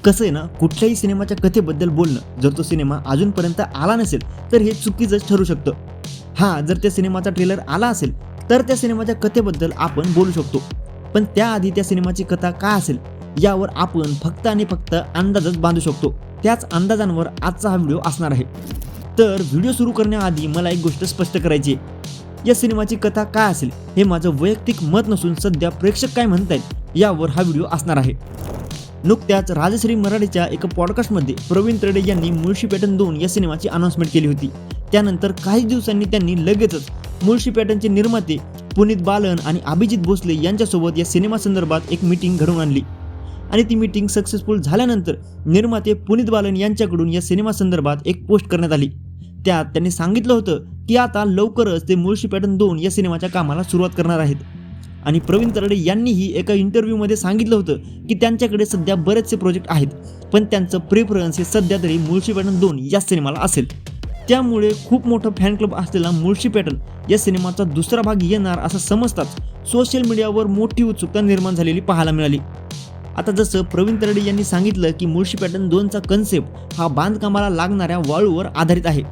कसं आहे ना, कुठल्याही सिनेमाच्या कथेबद्दल बोलणं जर तो सिनेमा अजूनपर्यंत आला नसेल तर हे चुकीचंच ठरू शकतं. हां, जर त्या सिनेमाचा ट्रेलर आला असेल तर त्या सिनेमाच्या कथेबद्दल आपण बोलू शकतो. पण त्याआधी त्या सिनेमाची कथा काय असेल यावर आपण फक्त आणि फक्त अंदाजच बांधू शकतो. त्याच अंदाजांवर आजचा हा व्हिडिओ असणार आहे. तर व्हिडिओ सुरू करण्याआधी मला एक गोष्ट स्पष्ट करायची आहे. या सिनेमाची कथा काय असेल हे माझं वैयक्तिक मत नसून सध्या प्रेक्षक काय म्हणतायत यावर हा व्हिडिओ असणार आहे. नुकत्याच राजश्री मराठीच्या एका पॉडकास्टमध्ये प्रवीण तरडे यांनी मुळशी पॅटर्न 2 या सिनेमाची अनाउन्समेंट केली होती. त्यानंतर काही दिवसांनी त्यांनी लगेचच मुळशी पॅटर्नचे निर्माते पुनीत बालन आणि अभिजित भोसले यांच्यासोबत या सिनेमासंदर्भात एक मीटिंग घडवून आणली. आणि ती मीटिंग सक्सेसफुल झाल्यानंतर निर्माते पुनीत बालन यांच्याकडून या सिनेमासंदर्भात एक पोस्ट करण्यात आली. त्यात त्यांनी सांगितलं होतं की आता लवकरच ते मुळशी पॅटर्न 2 या सिनेमाच्या कामाला सुरुवात करणार आहेत. आणि प्रवीण तरडे यांनीही एका इंटरव्ह्यूमध्ये सांगितलं होतं की त्यांच्याकडे सध्या बरेचसे प्रोजेक्ट आहेत, पण त्यांचं प्रेफरन्स हे सध्या तरी मुळशी पॅटर्न 2 या सिनेमाला असेल. त्यामुळे खूप मोठं फॅन क्लब असलेला मुळशी पॅटर्न या सिनेमाचा दुसरा भाग येणार असं समजताच सोशल मीडियावर मोठी उत्सुकता निर्माण झालेली पाहायला मिळाली. आता जसं प्रवीण तरडे यांनी सांगितलं की मुळशी पॅटर्न 2चा कन्सेप्ट हा बांधकामाला लागणाऱ्या वाळूवर आधारित आहे,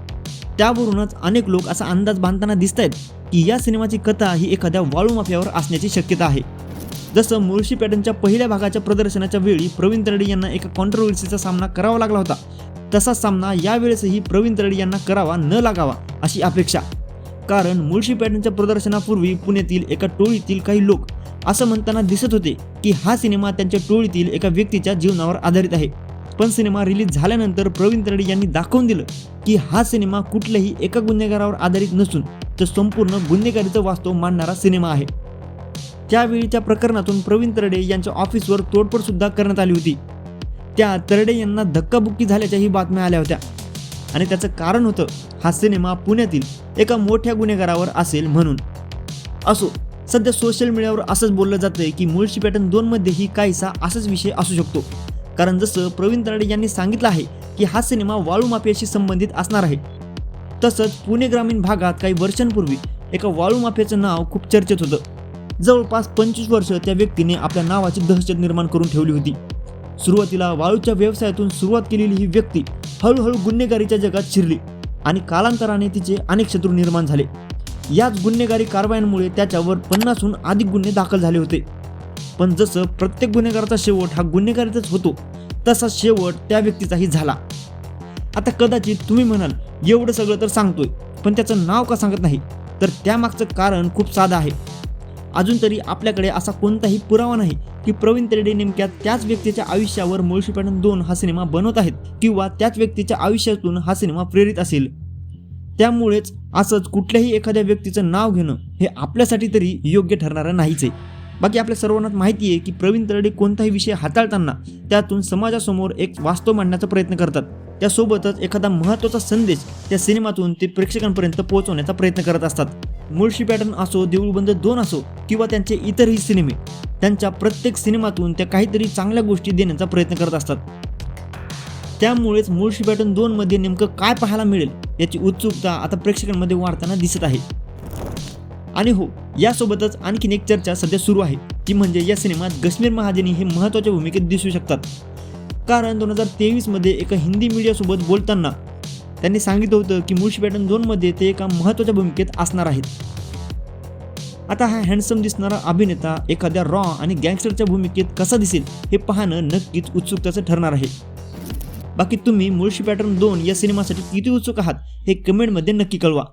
त्यावरूनच अनेक लोक असा अंदाज बांधताना दिसत आहेत की या सिनेमाची कथा ही एखाद्या वाळू माफियावर असण्याची शक्यता आहे. जसं मुळशी पॅटर्नच्या पहिल्या भागाच्या प्रदर्शनाच्या वेळी प्रवीण तरडे यांना एका कॉन्ट्रोवर्सीचा सामना करावा लागला होता, तसाच सामना यावेळेसही प्रवीण तरडे यांना करावा न लागावा अशी अपेक्षा. कारण मुळशी पॅटर्नच्या प्रदर्शनापूर्वी पुण्यातील एका टोळीतील काही लोक असं म्हणताना दिसत होते की हा सिनेमा त्यांच्या टोळीतील एका व्यक्तीच्या जीवनावर आधारित आहे. पण सिनेमा रिलीज झाल्यानंतर प्रवीण तरडे यांनी दाखवून दिलं की हा सिनेमा कुठल्याही एका गुन्हेगारावर आधारित नसून तर संपूर्ण गुन्हेगारीचं वास्तव मांडणारा सिनेमा आहे. त्यावेळीच्या प्रकरणातून प्रवीण तरडे यांच्या ऑफिसवर तोडफोड सुद्धा करण्यात आली होती. त्या तरडे यांना धक्काबुक्की झाल्याच्याही बातम्या आल्या होत्या आणि त्याचं कारण होतं हा सिनेमा पुण्यातील एका मोठ्या गुन्हेगारावर असेल म्हणून. असो, सध्या सोशल मीडियावर असंच बोललं जातंय की मुळशी पॅटर्न 2 मध्येही काहीसा असाच विषय असू शकतो. कारण जसं प्रवीण तरडे यांनी सांगितलं आहे की हा सिनेमा वाळू माफियाशी संबंधित असणार आहे. तसंच पुणे ग्रामीण भागात काही वर्षांपूर्वी एका वाळू माफियाचं नाव खूप चर्चेत होतं. जवळपास 25 वर्ष त्या व्यक्तीने आपल्या नावाची दहशत निर्माण करून ठेवली होती. सुरुवातीला वाळूच्या व्यवसायातून सुरुवात केलेली ही व्यक्ती हळूहळू गुन्हेगारीच्या जगात शिरली आणि कालांतराने तिचे अनेक शत्रू निर्माण झाले. याच गुन्हेगारी कारवायांमुळे त्याच्यावर 50हून अधिक गुन्हे दाखल झाले होते. पण जसं प्रत्येक गुन्हेगाराचा शेवट हा गुन्हेगारीतच होतो, तसा शेवट त्या व्यक्तीचाही झाला. आता कदाचित तुम्ही म्हणाल एवढं सगळं तर सांगतोय पण त्याचं नाव का सांगत नाही, तर त्यामागचं कारण खूप साधं आहे. अजून तरी आपल्याकडे असा कोणताही पुरावा नाही की प्रवीण तरडे नेमक्या त्याच व्यक्तीच्या आयुष्यावर मुळशी पॅटर्न 2 हा सिनेमा बनवत आहेत किंवा त्याच व्यक्तीच्या आयुष्यातून हा सिनेमा प्रेरित असेल. त्यामुळेच असंच कुठल्याही एखाद्या व्यक्तीचं नाव घेणं हे आपल्यासाठी तरी योग्य ठरणारं नाहीच आहे. बाकी आपल्या सर्वांनाच माहिती आहे की प्रवीण तरडे कोणताही विषय हाताळताना त्यातून समाजासमोर एक वास्तव मांडण्याचा प्रयत्न करतात. त्यासोबतच एखादा महत्त्वाचा संदेश त्या सिनेमातून ते प्रेक्षकांपर्यंत पोहोचवण्याचा प्रयत्न करत असतात. मुळशी पॅटर्न असो, देऊळबंद 2 असो किंवा त्यांचे इतरही सिनेमे, त्यांच्या प्रत्येक सिनेमातून त्या काहीतरी चांगल्या गोष्टी देण्याचा प्रयत्न करत असतात. त्यामुळेच मुळशी पॅटर्न 2 मध्ये नेमकं काय पाहायला मिळेल याची उत्सुकता आता प्रेक्षकांमध्ये वाढताना दिसत आहे. आणि हो, यासोबतच आणखीन एक चर्चा सध्या सुरू आहे ती म्हणजे या सिनेमात कश्मीर महाजनी हे महत्त्वाच्या भूमिकेत दिसू शकतात. कारण 2023 मध्ये एका हिंदी मीडियासोबत बोलताना त्यांनी सांगितलं होतं की मुळशी पॅटर्न 2 मध्ये ते एका महत्त्वाच्या भूमिकेत असणार आहेत. आता हा हँडसम दिसणारा अभिनेता एखाद्या रॉ आणि गँगस्टरच्या भूमिकेत कसा दिसेल हे पाहणं नक्कीच उत्सुकतेचं ठरणार आहे. बाकी तुम्ही मुळशी पॅटर्न 2 या सिनेमासाठी किती उत्सुक आहात हे कमेंटमध्ये नक्की कळवा.